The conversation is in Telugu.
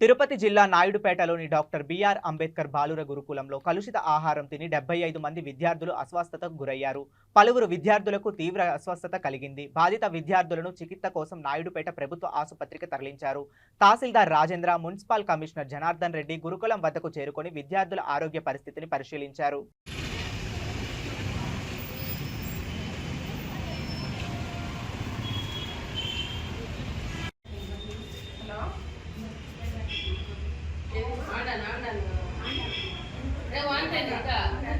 తిరుపతి జిల్లా నాయుడుపేటలోని డాక్టర్ బిఆర్ అంబేద్కర్ బాలుర గురుకులంలో కలుషిత ఆహారం తిని 75 మంది విద్యార్థులు అస్వస్థతకు గురయ్యారు. పలువురు విద్యార్థులకు తీవ్ర అస్వస్థత కలిగింది. బాధిత విద్యార్థులను చికిత్స కోసం నాయుడుపేట ప్రభుత్వ ఆసుపత్రికి తరలించారు. తహసీల్దార్ రాజేంద్ర, మున్సిపల్ కమిషనర్ జనార్దన్ రెడ్డి గురుకులం వద్దకు చేరుకొని విద్యార్థుల ఆరోగ్య పరిస్థితిని పరిశీలించారు. Wanted